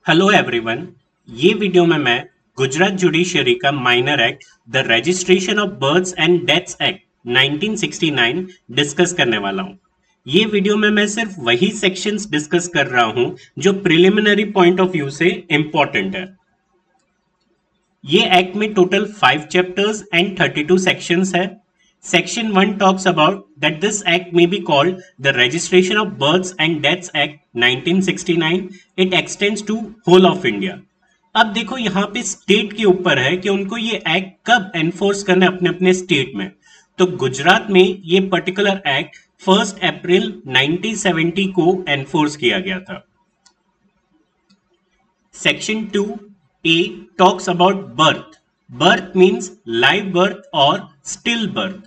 Hello everyone. ये video में मैं गुजरात जुडिशरी का minor act the registration of births and deaths act 1969 discuss करने वाला हूँ। ये वीडियो में मैं सिर्फ वही सेक्शंस डिस्कस कर रहा हूँ जो प्रिलिमिनरी पॉइंट ऑफ व्यू से इंपॉर्टेंट है। ये एक्ट में टोटल 5 चैप्टर्स एंड 32 सेक्शंस है। Section 1 talks about that this act may be called the Registration of Births and Deaths Act 1969. It extends to whole of India. अब देखो यहाँ पे state के ऊपर है कि उनको ये एक्ट कब एनफोर्स करना है अपने अपने स्टेट में। तो गुजरात में ये पर्टिकुलर एक्ट 1 अप्रैल 1970 को एनफोर्स किया गया था। Section 2A talks about birth. Birth means live birth or stillbirth.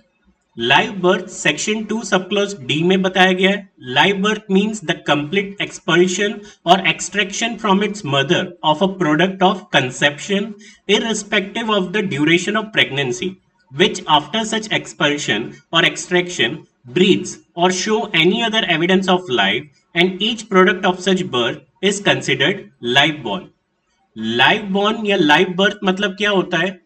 Live birth section 2 sub clause D में बताया गया है। Live birth means the complete expulsion or extraction from its mother of a product of conception irrespective of the duration of pregnancy which after such expulsion or extraction breathes or show any other evidence of life and each product of such birth is considered live born. Live born या live birth मतलब क्या होता है?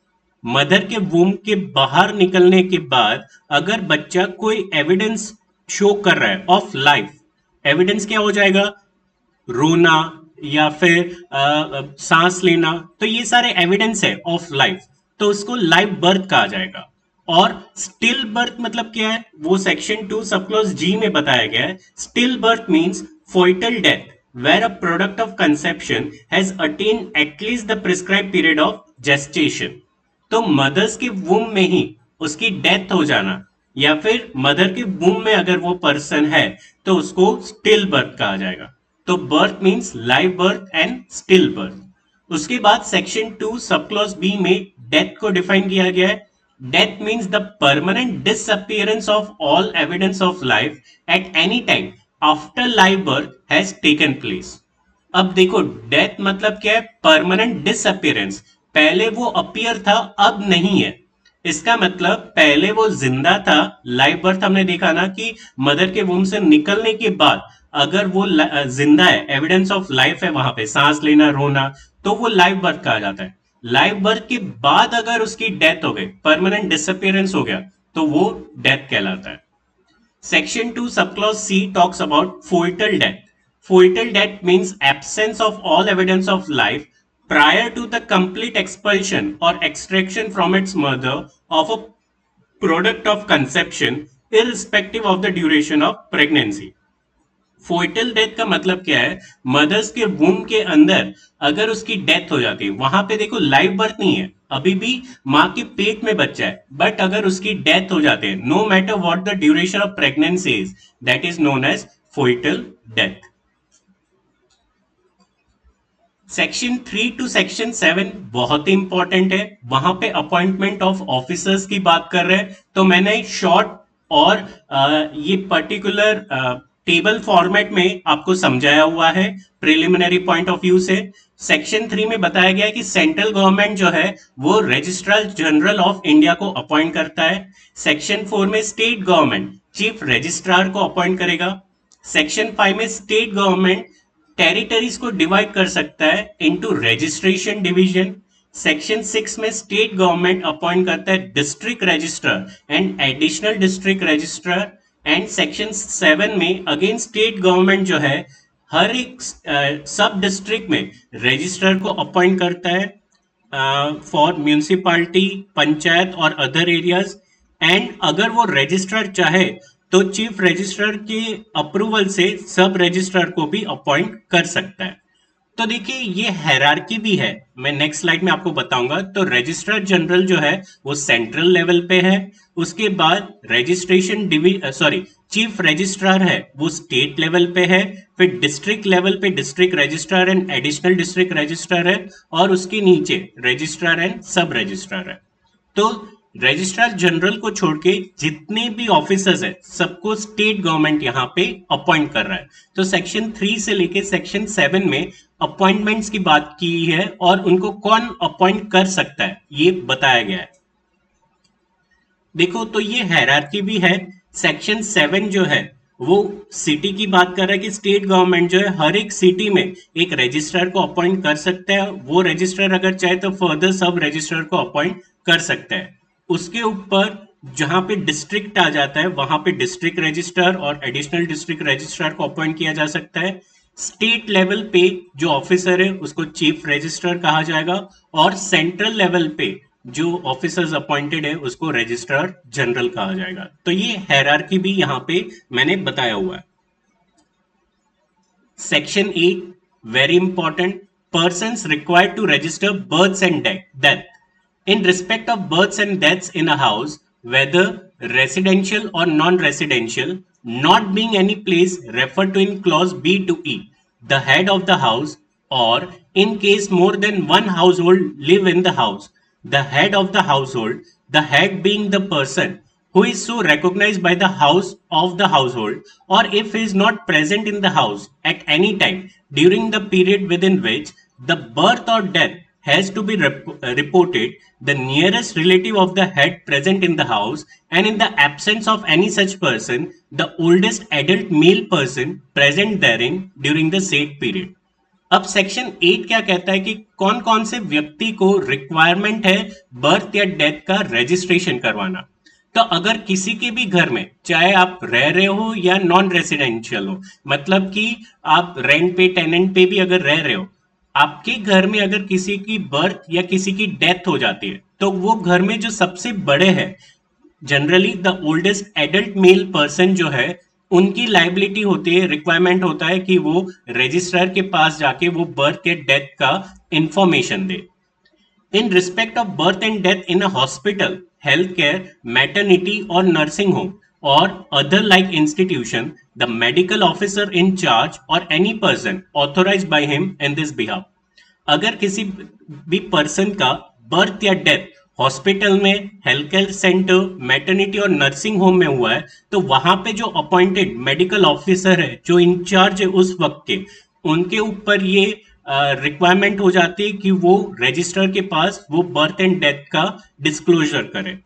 Mother के वूम के बाहर निकलने के बाद अगर बच्चा कोई एविडेंस शो कर रहा है ऑफ लाइफ, एविडेंस क्या हो जाएगा? रोना या फिर सांस लेना, तो ये सारे एविडेंस है ऑफ लाइफ, तो उसको लाइव बर्थ कहा जाएगा। और स्टिल बर्थ मतलब क्या है? वो सेक्शन 2 सब क्लॉज जी में बताया गया है। Still birth means foetal death where a product of conception has attained at least the prescribed period of gestation. तो मदर्स के वूम में ही उसकी डेथ हो जाना या फिर मदर के वूम में अगर वो पर्सन है तो उसको स्टिल बर्थ कहा जाएगा। तो birth means live birth and still birth. उसके बाद सेक्शन 2 सब क्लॉज बी में डेथ को डिफाइन किया गया है। Death means the permanent disappearance of all evidence of life at any time after live birth has taken place. अब देखो death मतलब क्या है? Permanent disappearance. पहले वो अपीयर था, अब नहीं है। इसका मतलब पहले वो जिंदा था, लाइव बर्थ हमने देखा ना कि मदर के वूम से निकलने के बाद अगर वो जिंदा है, एविडेंस ऑफ लाइफ है, वहां पे सांस लेना, रोना, तो वो लाइव बर्थ कहा जाता है। लाइव बर्थ के बाद अगर उसकी डेथ हो गई, परमानेंट डिसअपियरेंस हो गया, तो वो डेथ कहलाता है। Section 2 subclause C talks about foetal death. Foetal death means absence of all evidence of life prior to the complete expulsion or extraction from its mother of a product of conception irrespective of the duration of pregnancy. Foetal death का मतलब क्या है? Mother's के वूम के अंदर अगर उसकी death हो जाती है, वहां पे देखो लाइव बर्थ नहीं है, अभी भी मां के पेट में बच्चा है, बट अगर उसकी डेथ हो जाती है, no matter what the duration of pregnancy is, that is known as foetal death. Section 3 to section 7 बहुत ही इंपॉर्टेंट है। वहां पे अपॉइंटमेंट ऑफ ऑफिसर्स की बात कर रहे हैं, तो मैंने शॉर्ट और ये पर्टिकुलर टेबल फॉर्मेट में आपको समझाया हुआ है प्रिलिमिनरी पॉइंट ऑफ व्यू से। सेक्शन 3 में बताया गया है कि सेंट्रल गवर्नमेंट जो है वो रजिस्ट्रार जनरल ऑफ इंडिया को अपॉइंट करता है। सेक्शन 4 में स्टेट गवर्नमेंट चीफ रजिस्ट्रार को अपॉइंट करेगा। सेक्शन 5 में स्टेट गवर्नमेंट टेरिटरीज को डिवाइड कर सकता है इनटू रजिस्ट्रेशन डिवीजन। सेक्शन 6 में स्टेट गवर्नमेंट अपॉइंट करता है district registrar and additional district registrar. And section 7 में अगेन स्टेट गवर्नमेंट जो है हर एक सब डिस्ट्रिक्ट में रजिस्ट्रार को अपॉइंट करता है फॉर म्यूनिसिपालिटी, पंचायत और अदर एरियाज। एंड अगर वो रजिस्ट्रार चाहे तो चीफ रजिस्ट्रार के अप्रूवल से सब रजिस्ट्रार को भी अपॉइंट कर सकता है। तो देखिए ये हायरार्की भी है, मैं नेक्स्ट स्लाइड में आपको बताऊंगा। तो रजिस्ट्रार जनरल जो है वो सेंट्रल लेवल पे है, उसके बाद चीफ रजिस्ट्रार है वो स्टेट लेवल पे है, फिर डिस्ट्रिक्ट लेवल पे district registrar and additional district registrar है, और उसके नीचे रजिस्ट्रार एंड सब रजिस्ट्रार है। तो रजिस्ट्रार जनरल को छोड़ के जितने भी ऑफिसर्स है सबको स्टेट गवर्नमेंट यहाँ पे अपॉइंट कर रहा है। तो सेक्शन 3 से लेके सेक्शन 7 में अपॉइंटमेंट्स की बात की है और उनको कौन अपॉइंट कर सकता है ये बताया गया है। देखो तो ये हायरार्की भी है। सेक्शन 7 जो है वो सिटी की बात कर रहा है कि स्टेट गवर्नमेंट जो है हर एक सिटी में एक रजिस्ट्रार को अपॉइंट कर सकता है, वो रजिस्ट्रार अगर चाहे तो फर्दर सब रजिस्ट्रार को अपॉइंट कर सकता है। उसके ऊपर जहां पे डिस्ट्रिक्ट आ जाता है वहां पे डिस्ट्रिक्ट रजिस्ट्रार और एडिशनल डिस्ट्रिक्ट रजिस्ट्रार को अपॉइंट किया जा सकता है। स्टेट लेवल पे जो ऑफिसर है उसको चीफ रजिस्ट्रार कहा जाएगा, और सेंट्रल लेवल पे जो ऑफिसर्स अपॉइंटेड है उसको रजिस्ट्रार जनरल कहा जाएगा। तो ये हायरार्की भी यहाँ पे मैंने बताया हुआ है। Section 8 very important, persons required to register births and death. In respect of births and deaths in a house, whether residential or non-residential, not being any place referred to in clause B to E, the head of the house, or in case more than one household live in the house, the head of the household, the head being the person who is so recognized by the house of the household, or if he is not present in the house at any time during the period within which the birth or death has to be reported, the nearest relative of the head present in the house, and in the absence of any such person, the oldest adult male person present therein during the said period. अब section 8 क्या कहता है कि कौन कौन से व्यक्ति को रिक्वायरमेंट है बर्थ या डेथ का रजिस्ट्रेशन करवाना। तो अगर किसी के भी घर में, चाहे आप रह रहे हो या नॉन रेसिडेंशियल हो, मतलब कि आप रेंट पे टेनेंट पे भी अगर रह रहे हो, आपके घर में अगर किसी की बर्थ या किसी की डेथ हो जाती है तो वो घर में जो सबसे बड़े हैं, generally the oldest adult male person जो है, उनकी लाइबिलिटी होती है, रिक्वायरमेंट होता है कि वो रजिस्ट्रार के पास जाके वो बर्थ या डेथ का इंफॉर्मेशन दे। In respect of birth and death in a hospital, health care, maternity or nursing home or other like institution, the medical officer in charge or any person authorised by him in this behalf. अगर किसी भी person का birth या death hospital में, health care centre, maternity or nursing home में हुआ है, तो वहां पे जो अपॉइंटेड मेडिकल ऑफिसर है, जो इंचार्ज है उस वक्त के, उनके ऊपर ये रिक्वायरमेंट हो जाती है कि वो रजिस्टर के पास वो बर्थ एंड डेथ का डिस्क्लोजर करें।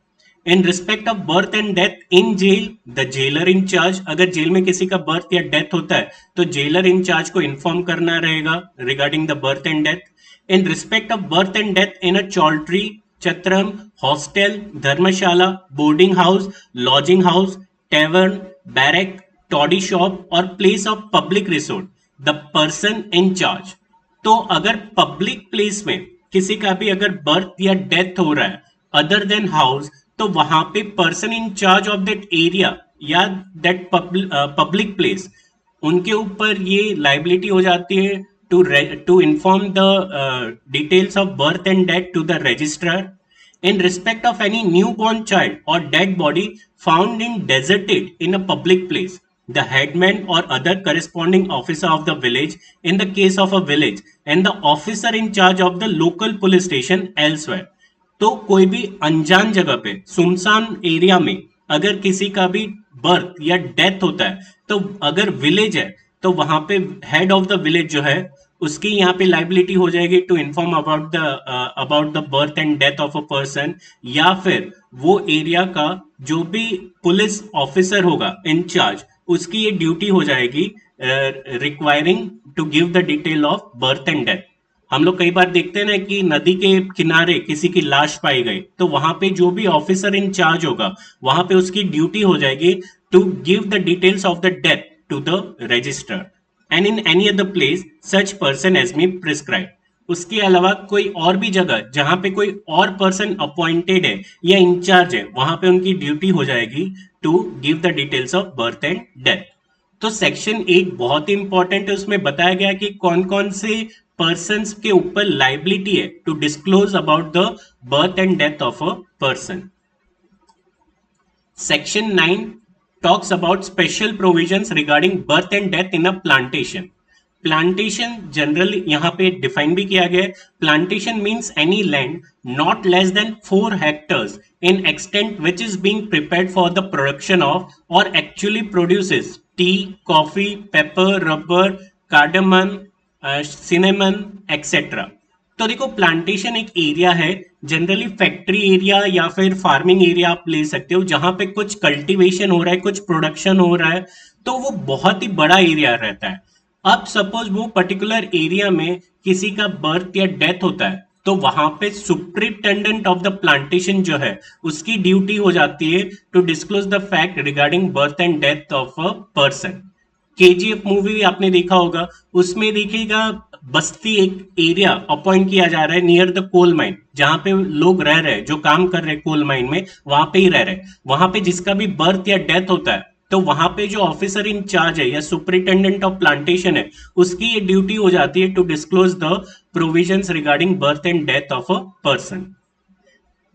In respect of birth and death in jail, the jailer incharge, अगर जेल में किसी का बर्थ या डेथ होता है तो जेलर इंचार्ज को इन्फॉर्म करना रहेगा regarding the birth and death. In respect of birth and death in a choultry, chatram, hostel, dharamshala, boarding house, lodging house, tavern, barrack, toddy shop or place of public resort, the person in charge. तो अगर public place में किसी का भी अगर birth या death हो रहा है अदर देन हाउस, तो वहां पे person in charge of that area या दैट पब्लिक प्लेस, उनके ऊपर ये लाइबिलिटी हो जाती है to inform the details of birth and death to the registrar. In respect of any newborn child or dead body found in deserted in a public place, the headman or other corresponding officer of the village in the case of a village, and the officer in charge of the local police station elsewhere. तो कोई भी अनजान जगह पे, सुनसान area में अगर किसी का भी बर्थ या डेथ होता है, तो अगर विलेज है तो वहां पे हेड ऑफ द विलेज जो है उसकी यहाँ पे लाइबिलिटी हो जाएगी to inform about the birth and death of a person, या फिर वो एरिया का जो भी पुलिस ऑफिसर होगा इंचार्ज, उसकी ये ड्यूटी हो जाएगी requiring to give the detail of birth and death. हम लोग कई बार देखते हैं ना कि नदी के किनारे किसी की लाश पाई गई, तो वहां पे जो भी ऑफिसर इन चार्ज होगा वहां पे उसकी ड्यूटी हो जाएगी to give the details of the death to the registrar and in any other place such person as may prescribe. उसके अलावा कोई और भी जगह जहां पे कोई और पर्सन अपॉइंटेड है या इंचार्ज है, वहां पे उनकी ड्यूटी हो जाएगी to give the details of birth and death. तो सेक्शन 8 बहुत ही इंपॉर्टेंट है, उसमें बताया गया कि कौन कौन से पर्सन्स के ऊपर लाइबिलिटी है to disclose about the birth and death of a person. Section 9 talks about special provisions regarding birth and death in a plantation. Plantation generally यहाँ पे डिफाइन भी किया गया है। Plantation means any land not less than 4 hectares in extent which is being prepared for the production of or actually produces tea, coffee, pepper, rubber, cardamom, cinnamon, etc. तो देखो plantation एक area है, generally factory area या फिर farming area आप ले सकते हो, जहां पे कुछ कल्टीवेशन हो रहा है, कुछ प्रोडक्शन हो रहा है, तो वो बहुत ही बड़ा एरिया रहता है। अब सपोज वो पर्टिकुलर एरिया में किसी का बर्थ या डेथ होता है, तो वहां पे सुप्रिटेंडेंट ऑफ द प्लांटेशन जो है उसकी ड्यूटी हो जाती है to disclose the fact regarding birth and death of a person. KGF movie आपने देखा होगा, उसमें देखिएगा बस्ती एक एरिया अपॉइंट किया जा रहा है नियर द कोल माइन, जहां पे लोग रह रहे हैं, जो काम कर रहे हैं कोल माइन में वहां पे ही रह रहे हैं। वहां पे जिसका भी बर्थ या डेथ होता है, तो वहां पे जो ऑफिसर इन चार्ज है या सुपरिटेंडेंट ऑफ प्लांटेशन है, उसकी ये ड्यूटी हो जाती है to disclose the provisions regarding birth and death of a person.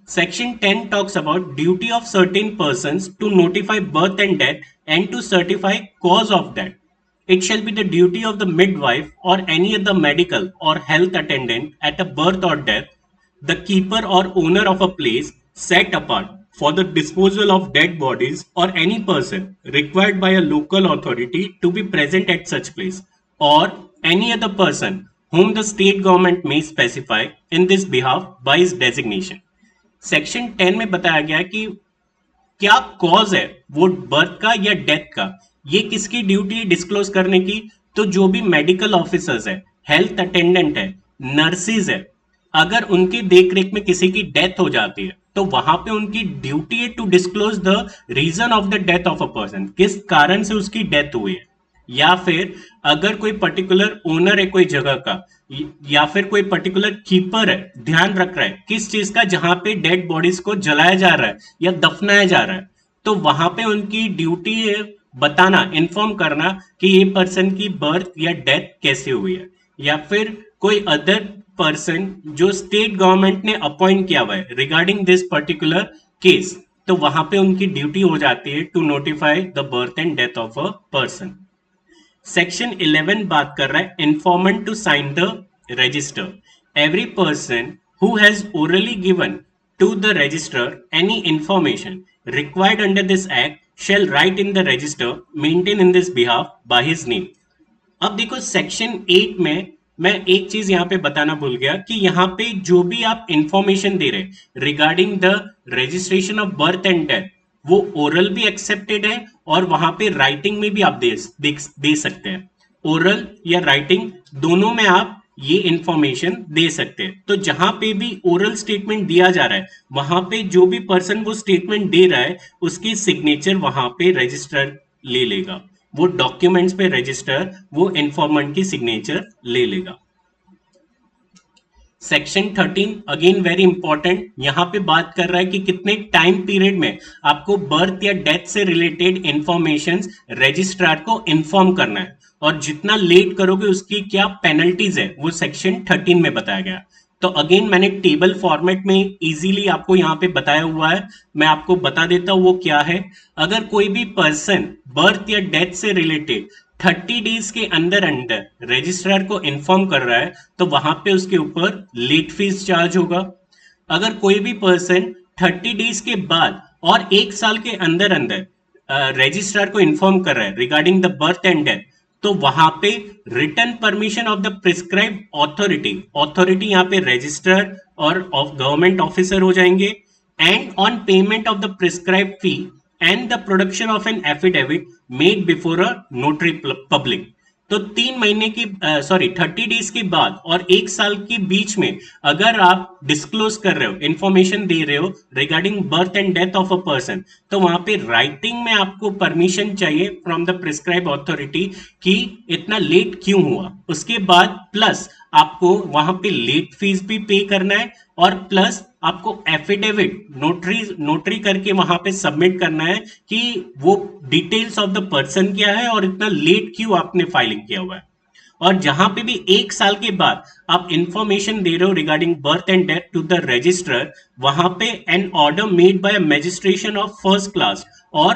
Section 10 talks about duty of certain persons to notify birth and death and to certify cause of death. It shall be the duty of the midwife or any other medical or health attendant at a birth or death, the keeper or owner of a place set apart for the disposal of dead bodies or any person required by a local authority to be present at such place, or any other person whom the state government may specify in this behalf by his designation. Section 10 में बताया गया है कि क्या cause है वो birth का या डेथ का, ये किसकी ड्यूटी है डिस्क्लोज करने की। तो जो भी मेडिकल ऑफिसर्स है, हेल्थ अटेंडेंट है, नर्सिस है, अगर उनकी देखरेख में किसी की डेथ हो जाती है तो वहां पे उनकी ड्यूटी है to disclose the reason of the death of a person, किस कारण से उसकी डेथ हुई है। या फिर अगर कोई पर्टिकुलर ओनर है कोई जगह का, या फिर कोई पर्टिकुलर कीपर है, ध्यान रख रहा है किस चीज का, जहां पे डेड बॉडीज को जलाया जा रहा है या दफनाया जा रहा है, तो वहां पे उनकी ड्यूटी है बताना, इन्फॉर्म करना कि ये पर्सन की बर्थ या डेथ कैसे हुई है। या फिर कोई अदर पर्सन जो स्टेट गवर्नमेंट ने अपॉइंट किया हुआ है रिगार्डिंग दिस पर्टिकुलर केस, तो वहां पे उनकी ड्यूटी हो जाती है to notify the birth and death of a person. Section 11 बात कर रहा है informant to sign the register. Every person who has orally given to the register any information required under this act shall write in the register maintain in this behalf by his name। अब देखो section 8 में मैं एक चीज यहां पे बताना भूल गया कि यहां पे जो भी आप इंफॉर्मेशन दे रहे regarding the registration of birth and death, वो ओरल भी एक्सेप्टेड है और वहां पे राइटिंग में भी आप दे सकते हैं। ओरल या राइटिंग दोनों में आप ये इंफॉर्मेशन दे सकते हैं। तो जहां पे भी ओरल स्टेटमेंट दिया जा रहा है, वहां पे जो भी पर्सन वो स्टेटमेंट दे रहा है उसकी सिग्नेचर वहां पे रजिस्टर ले लेगा, वो डॉक्यूमेंट्स पे रजिस्टर वो इंफॉर्मेंट की सिग्नेचर ले लेगा। सेक्शन 13 अगेन वेरी इंपॉर्टेंट, यहां पे बात कर रहा है कि कितने टाइम पीरियड में आपको बर्थ या डेथ से रिलेटेड इंफॉर्मेशन रजिस्ट्रार को इन्फॉर्म करना है, और जितना लेट करोगे उसकी क्या पेनल्टीज है वो सेक्शन 13 में बताया गया। तो अगेन मैंने टेबल फॉर्मेट में इजीली आपको यहाँ पे बताया हुआ है, मैं आपको बता देता हूँ वो क्या है। अगर कोई भी पर्सन बर्थ या डेथ से रिलेटेड 30 डेज के अंदर अंदर रजिस्ट्रार को इन्फॉर्म कर रहा है तो वहां पे उसके ऊपर लेट फीस चार्ज होगा। अगर कोई भी पर्सन 30 डेज के बाद और 1 साल के अंदर अंदर रजिस्ट्रार को इन्फॉर्म कर रहा है regarding the birth and death, तो वहां पे return permission of the prescribe authority यहाँ पे रजिस्ट्रार और गवर्नमेंट ऑफिसर हो जाएंगे, and on payment of the prescribe fee and the production of an affidavit made before a notary public। तो 3 महीने की 30 डेज के बाद और 1 साल के बीच में अगर आप डिस्क्लोज कर रहे हो, इंफॉर्मेशन दे रहे हो regarding birth and death of a person, तो वहां पे राइटिंग में आपको परमिशन चाहिए फ्रॉम द प्रिस्क्राइब ऑथोरिटी कि इतना लेट क्यों हुआ। उसके बाद प्लस आपको वहां पे लेट फीस भी पे करना है, और प्लस आपको एफिडेविट नोटरी करके वहां पे सबमिट करना है कि वो डिटेल्स ऑफ द पर्सन क्या है और इतना लेट क्यों आपने फाइलिंग किया हुआ है। और जहां पे भी 1 साल के बाद आप इंफॉर्मेशन दे रहे हो regarding birth and death to the registrar, वहां पे an order made by magistration of first class or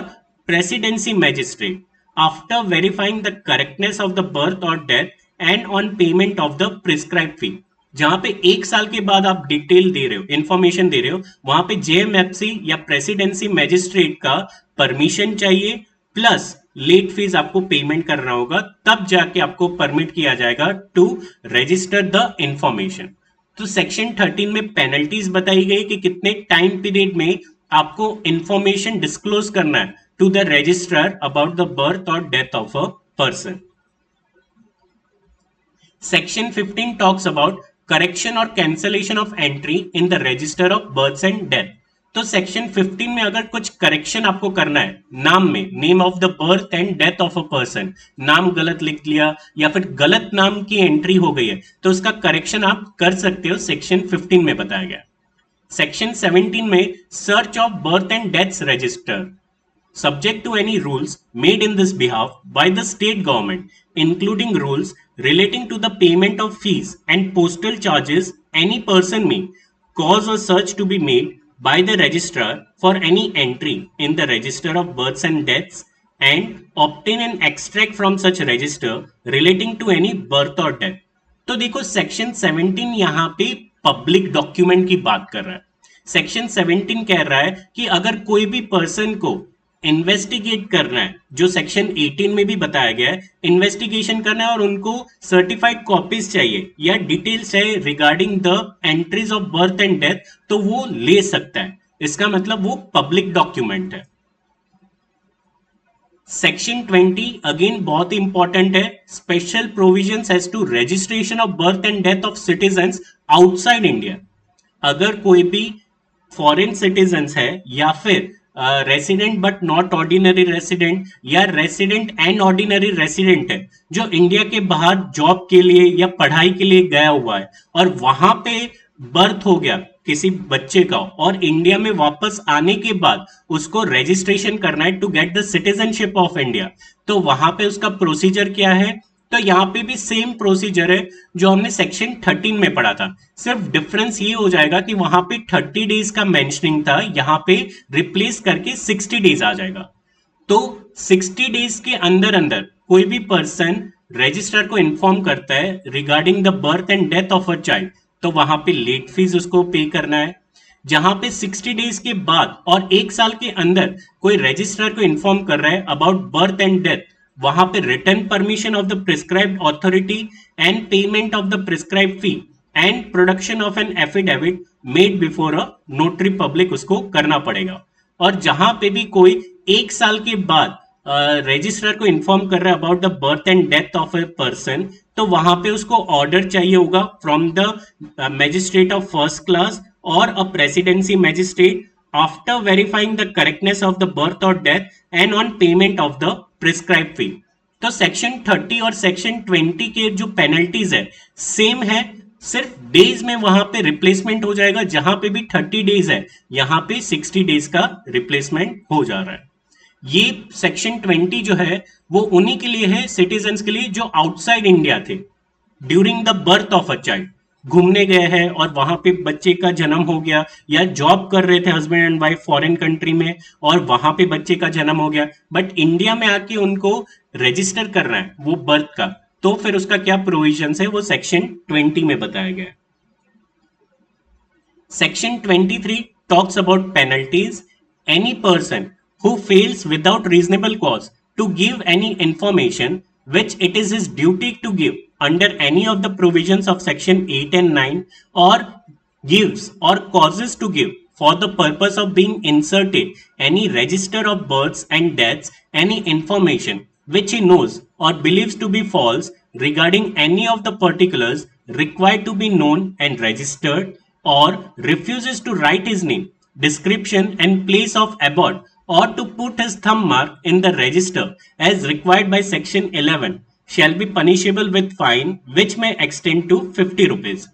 presidency magistrate after verifying the correctness of the birth or death and on payment of the prescribe fee. जहां पे 1 साल के बाद आप detail दे रहे हो, इंफॉर्मेशन दे रहे हो, वहां पे जेएमएफसी या प्रेसिडेंसी मैजिस्ट्रेट का परमिशन चाहिए, प्लस लेट फीस आपको पेमेंट करना होगा, तब जाके आपको परमिट किया जाएगा टू रजिस्टर द इंफॉर्मेशन। तो सेक्शन 13 में पेनल्टीज बताई गई कि कितने टाइम पीरियड में आपको इंफॉर्मेशन डिस्क्लोज करना है to the registrar about the birth or death of a person. Section 15 talks about correction or cancellation of entry in the register of births and death. तो section 15 में अगर कुछ correction आपको करना है नाम में, name of the birth and death of a person, नाम गलत लिख लिया या फिर गलत नाम की एंट्री हो गई है, तो उसका करेक्शन आप कर सकते हो, सेक्शन 15 में बताया गया. सेक्शन 17 में search of birth and deaths register subject to any rules made in this behalf by the state government, including rules relating to the payment of fees and postal charges. Any person may cause a search to be made by the registrar for any entry in the register of births and deaths and obtain an extract from such register relating to any birth or death. तो देखो section 17 यहाँ पे public document की बात कर रहा है. Section 17 कह रहा है कि अगर कोई भी पर्सन को इन्वेस्टिगेट करना है, जो सेक्शन 18 में भी बताया गया है, इन्वेस्टिगेशन करना है और उनको सर्टिफाइड कॉपीज चाहिए या डिटेल्स चाहिए regarding the entries of birth and death, तो वो ले सकता है. इसका मतलब वो पब्लिक डॉक्यूमेंट है. सेक्शन 20 अगेन बहुत इंपॉर्टेंट है. Special provisions as to registration of birth and death of citizens outside India. अगर कोई भी फॉरेन सिटीजन्स है या फिर resident but not ordinary resident या रेसिडेंट एंड ऑर्डिनरी रेसिडेंट है, जो इंडिया के बाहर जॉब के लिए या पढ़ाई के लिए गया हुआ है और वहां पे बर्थ हो गया किसी बच्चे का और इंडिया में वापस आने के बाद उसको रजिस्ट्रेशन करना है to get the citizenship of India, तो वहां पे उसका प्रोसीजर क्या है. तो यहाँ पे भी सेम प्रोसीजर है जो हमने सेक्शन 13 में पढ़ा था. सिर्फ डिफरेंस ये हो जाएगा कि वहां पे 30 डेज का मेंशनिंग था, यहाँ पे रिप्लेस करके 60 डेज आ जाएगा. तो 60 डेज के अंदर अंदर कोई भी पर्सन रजिस्ट्रार को इन्फॉर्म करता है regarding the birth and death of a child, तो वहां पे लेट फीस उसको पे करना है. जहां पे 60 डेज के बाद और 1 साल के अंदर कोई रजिस्ट्रार को इन्फॉर्म कर रहा है अबाउट बर्थ एंड डेथ, वहां पे return permission of the prescribed authority and payment of the prescribed fee and production of an affidavit made before a notary public उसको करना पड़ेगा. और जहां पे भी कोई 1 साल के बाद रजिस्ट्रार को इन्फॉर्म कर रहा है about the birth and death of a person, तो वहां पे उसको ऑर्डर चाहिए होगा from the magistrate of first class or a presidency magistrate after verifying the correctness of the birth or death and on payment of the prescribe fee. तो section 30 और section 20 के जो पेनल्टीज है सेम है, सिर्फ days में वहां पे रिप्लेसमेंट हो जाएगा. जहां पे भी 30 डेज है यहां पे 60 डेज का रिप्लेसमेंट हो जा रहा है. ये सेक्शन 20 जो है वो उन्हीं के लिए है, सिटीजन्स के लिए जो आउटसाइड इंडिया थे during the birth of a child, घूमने गए हैं और वहां पे बच्चे का जन्म हो गया या जॉब कर रहे थे husband and wife foreign country में और वहां पे बच्चे का जन्म हो गया, बट इंडिया में आके उनको रजिस्टर करना है वो बर्थ का, तो फिर उसका क्या प्रोविजन है वो सेक्शन 20 में बताया गया. Section 23 talks about penalties. Any person who fails without reasonable cause to give any information which it is his duty to give under any of the provisions of section 8 and 9 or gives or causes to give for the purpose of being inserted any register of births and deaths any information which he knows or believes to be false regarding any of the particulars required to be known and registered or refuses to write his name, description and place of abode or to put his thumb mark in the register as required by section 11 shall be punishable with fine which may extend to 50 rupees.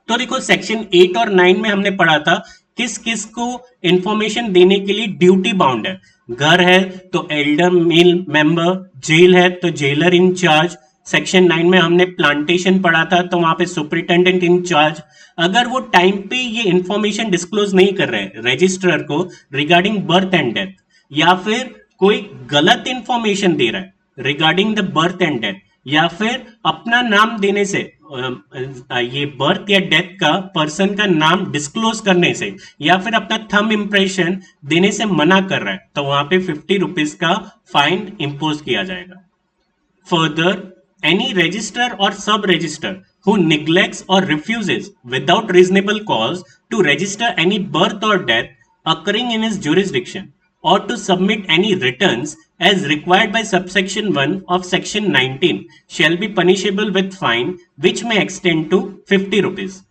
तो देखो section 8 और 9 में हमने पढ़ा था किस किस को इंफॉर्मेशन देने के लिए ड्यूटी बाउंड है. घर है तो एल्डर मेल मेंबर, जेल है तो जेलर इन चार्ज. सेक्शन 9 में हमने प्लांटेशन पढ़ा था तो वहां पे सुपरिटेंडेंट इन चार्ज. अगर वो टाइम पे ये इंफॉर्मेशन डिस्क्लोज नहीं कर रहे हैं रजिस्ट्रार को रिगार्डिंग बर्थ एंड डेथ या फिर कोई गलत इंफॉर्मेशन दे रहा है regarding the birth and death या फिर अपना नाम देने से ये बर्थ या डेथ का पर्सन का नाम डिस्क्लोज करने से या फिर अपना थंब इंप्रेशन देने से मना कर रहा है, तो वहां पे 50 रुपीज का फाइन इंपोज किया जाएगा. Further, any registrar or sub-registrar who neglects or refuses without reasonable cause to register any birth or death occurring in his jurisdiction or to submit any returns as required by subsection 1 of section 19 shall be punishable with fine which may extend to 50 rupees.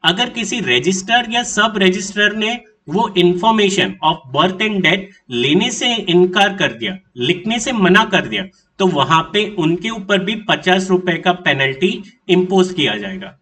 अगर किसी register या सब register ने वो information of birth and death लेने से इनकार कर दिया, लिखने से मना कर दिया, तो वहां पे उनके ऊपर भी 50 रुपए का पेनल्टी इंपोज किया जाएगा.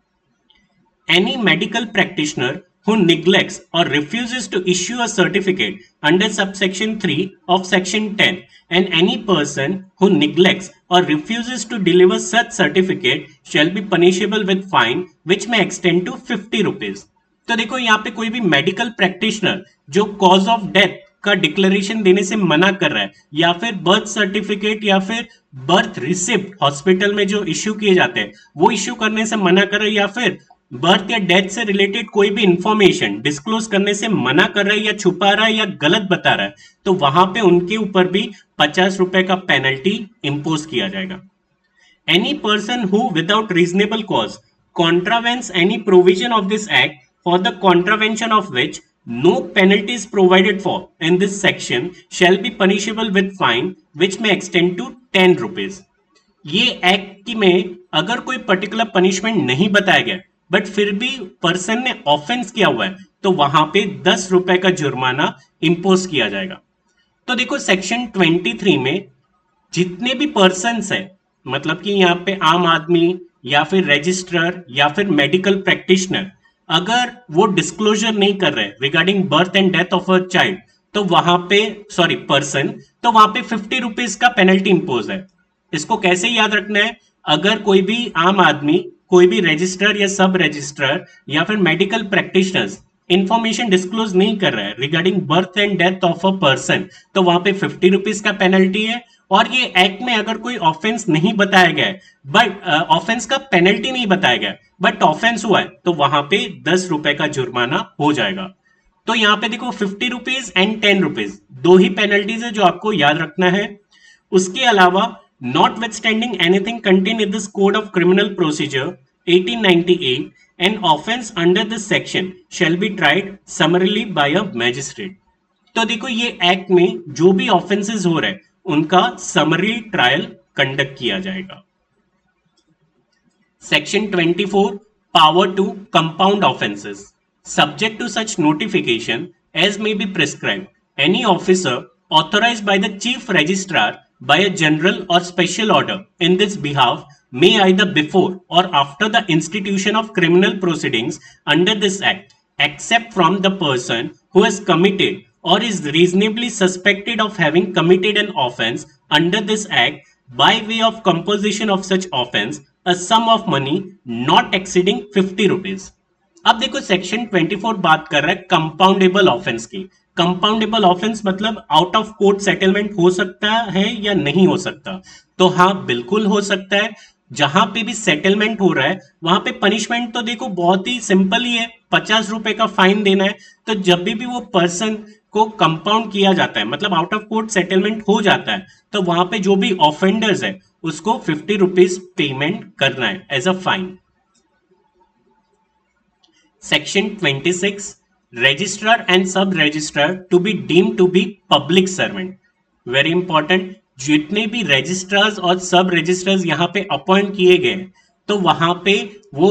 Any medical practitioner who neglects or refuses to issue a certificate under subsection 3 of section 10 and any person who neglects or refuses to deliver such certificate shall be punishable with fine which may extend to 50 rupees. तो देखो यहाँ पे कोई भी medical practitioner जो cause of death का declaration देने से मना कर रहा है या फिर बर्थ सर्टिफिकेट या फिर बर्थ रिसिप्ट हॉस्पिटल में जो इश्यू किए जाते हैं वो इश्यू करने से मना कर रहा है या फिर बर्थ या डेथ से रिलेटेड कोई भी इंफॉर्मेशन डिस्क्लोज करने से मना कर रहा है या छुपा रहा है या गलत बता रहा है, तो वहां पे उनके ऊपर भी 50 रुपए का पेनल्टी इंपोज किया जाएगा. Any person who without reasonable cause contravenes any provision of this act for the contravention of which no penalty is provided for in this section shall be punishable with fine which may extend to 10 rupees. ये act में अगर कोई particular punishment नहीं बताया गया but फिर भी person ने ऑफेंस किया हुआ है तो वहां पे 10 रुपए का जुर्माना इंपोज किया जाएगा. तो देखो सेक्शन 23 में जितने भी पर्सन है, मतलब कि यहाँ पे आम आदमी या फिर रजिस्ट्रार या फिर मेडिकल प्रैक्टिशनर, अगर वो डिस्क्लोजर नहीं कर रहे regarding birth and death of a child तो वहां पे पर्सन, तो वहां पे 50 रुपीज का पेनल्टी इंपोज है. इसको कैसे याद रखना है? अगर कोई भी आम आदमी, कोई भी रजिस्ट्रार या सब रजिस्ट्रार या फिर मेडिकल प्रैक्टिशनर्स इंफॉर्मेशन डिस्क्लोज नहीं कर रहा है regarding birth and death of a person तो वहां पे 50 रुपीज का पेनल्टी है. और ये एक्ट में अगर कोई ऑफेंस नहीं बताया गया है, बट ऑफेंस का पेनल्टी नहीं बताया गया बट ऑफेंस हुआ है तो वहां पे 10 रुपए का जुर्माना हो जाएगा. तो यहाँ पे देखो 50 रुपीज एंड 10 रुपीज दो ही पेनल्टीज है जो आपको याद रखना है. उसके अलावा notwithstanding anything contained in this code of criminal procedure 1898 an offense under this section shall be tried summarily by a magistrate. तो देखो ये एक्ट में जो भी ऑफेंसेस हो रहे हैं उनका समरी ट्रायल कंडक्ट किया जाएगा. Section 24 power to compound offences subject to such notification as may be prescribed any officer authorized by the chief registrar by a general or special order in this behalf may either before or after the institution of criminal proceedings under this act except from the person who has committed or is reasonably suspected of having committed an offence under this act by way of composition of such offence a sum of money not exceeding 50 rupees. अब देखो section 24 बात कर रहा है compoundable offence की. Compoundable offence मतलब out of court settlement हो सकता है या नहीं हो सकता? तो हाँ, बिल्कुल हो सकता है. जहां पे भी सेटलमेंट हो रहा है वहां पे पनिशमेंट तो देखो बहुत ही सिंपल ही है, 50 रुपए का फाइन देना है. तो जब भी वो पर्सन को कंपाउंड किया जाता है, मतलब आउट ऑफ कोर्ट सेटलमेंट हो जाता है, तो वहां पे जो भी ऑफेंडर्स है उसको 50 रुपीज पेमेंट करना है as a fine. Section 26 Registrar and Sub-Registrar to be deemed to be public servant. Very important. जितने भी रजिस्ट्रार्स और सब रजिस्ट्रार्स यहाँ पे अपॉइंट किए गए तो वहां पे वो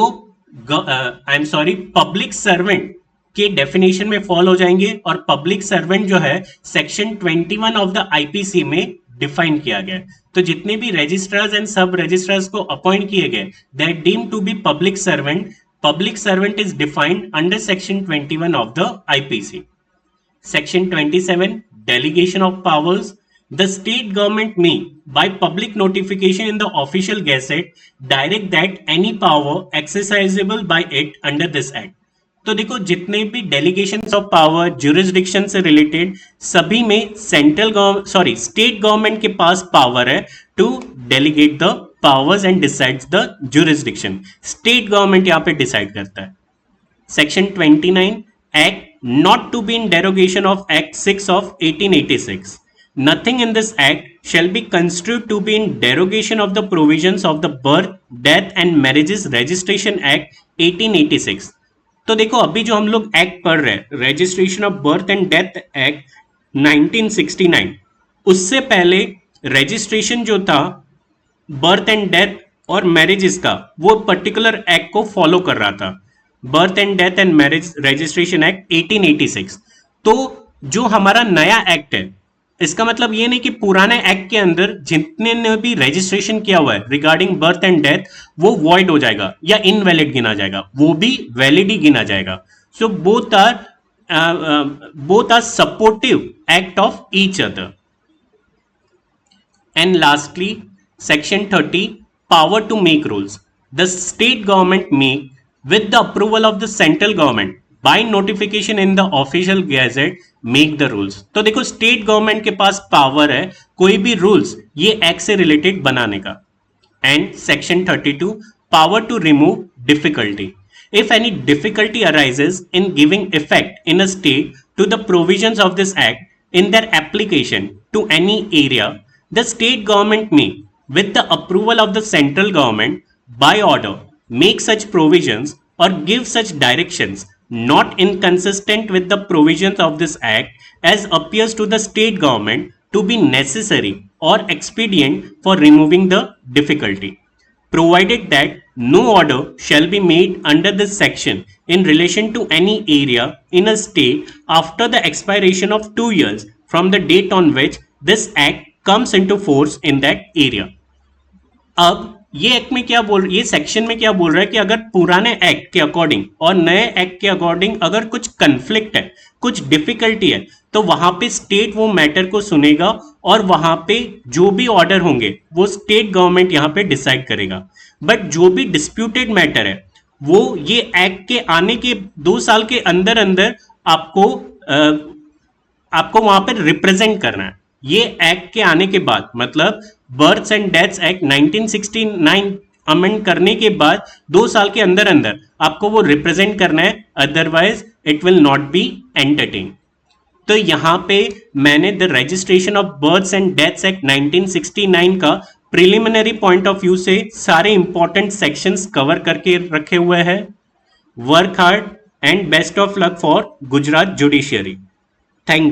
पब्लिक सर्वेंट के डेफिनेशन में फॉल हो जाएंगे. और पब्लिक सर्वेंट जो है सेक्शन 21 ऑफ द आईपीसी में डिफाइन किया गया. तो जितने भी रजिस्ट्रार्स एंड सब रजिस्ट्रार्स को अपॉइंट किए गए they are deemed to be public servant. Public servant is defined under section 21 of the IPC. Section 27 Delegation of powers. The state government may, by public notification in the official gazette, direct that any power exercisable by it under this act. तो देखो जितने भी delegation of power jurisdiction से related सभी में state government के पास power है to delegate the powers and decides the jurisdiction. State government यहां पे डिसाइड करता है. Section 29 act not to be in derogation of act 6 of 1886. Nothing in this act shall be construed to be in derogation of the provisions of the Birth, Death and Marriages Registration Act 1886. तो देखो अभी जो हम लोग act पढ़ रहे हैं registration of birth and death act 1969, उससे पहले रजिस्ट्रेशन जो था बर्थ एंड डेथ और मैरिजेस का, वो पर्टिकुलर एक्ट को फॉलो कर रहा था, birth and death and marriage registration act 1886। तो जो हमारा नया एक्ट है, इसका मतलब ये नहीं कि पुराने एक्ट के अंदर जितने ने भी रजिस्ट्रेशन किया हुआ है रिगार्डिंग बर्थ एंड डेथ वो वॉइड हो जाएगा या इनवैलिड गिना जाएगा, वो भी वैलिड ही गिना जाएगा। सो both are supportive act of each other. And lastly, section 30, power to make rules. The state government may, with the approval of the central government, by notification in the official gazette, make the rules. तो देखो state government के पास power है कोई भी rules ये act से related बनाने का। And section 32, power to remove difficulty. If any difficulty arises in giving effect in a state to the provisions of this act in their application to any area, the state government may, with the approval of the central government, by order, make such provisions or give such directions not inconsistent with the provisions of this act as appears to the state government to be necessary or expedient for removing the difficulty, provided that no order shall be made under this section in relation to any area in a state after the expiration of 2 years from the date on which this act comes into force in that area. अब ये act में क्या बोल, ये section में क्या बोल रहा है कि अगर पुराने एक्ट के अकॉर्डिंग और नए एक्ट के अकॉर्डिंग अगर कुछ कंफ्लिक्ट है, कुछ डिफिकल्टी है, तो वहां पे स्टेट वो मैटर को सुनेगा और वहां पे जो भी ऑर्डर होंगे वो स्टेट गवर्नमेंट यहाँ पे डिसाइड करेगा। बट जो भी डिस्प्यूटेड मैटर है वो ये एक्ट के आने के 2 साल के अंदर अंदर आपको वहां पर रिप्रेजेंट करना है। ये एक्ट के आने के बाद, मतलब births and deaths act 1969 amend करने के बाद 2 साल के अंदर अंदर आपको वो रिप्रेजेंट करना है, otherwise it will not be entertain. तो यहाँ पे मैंने the registration of births and deaths act 1969 का प्रिलिमिनरी पॉइंट ऑफ व्यू से सारे इंपॉर्टेंट सेक्शंस कवर करके रखे हुए हैं। Work hard and best of luck for Gujarat judiciary. Thank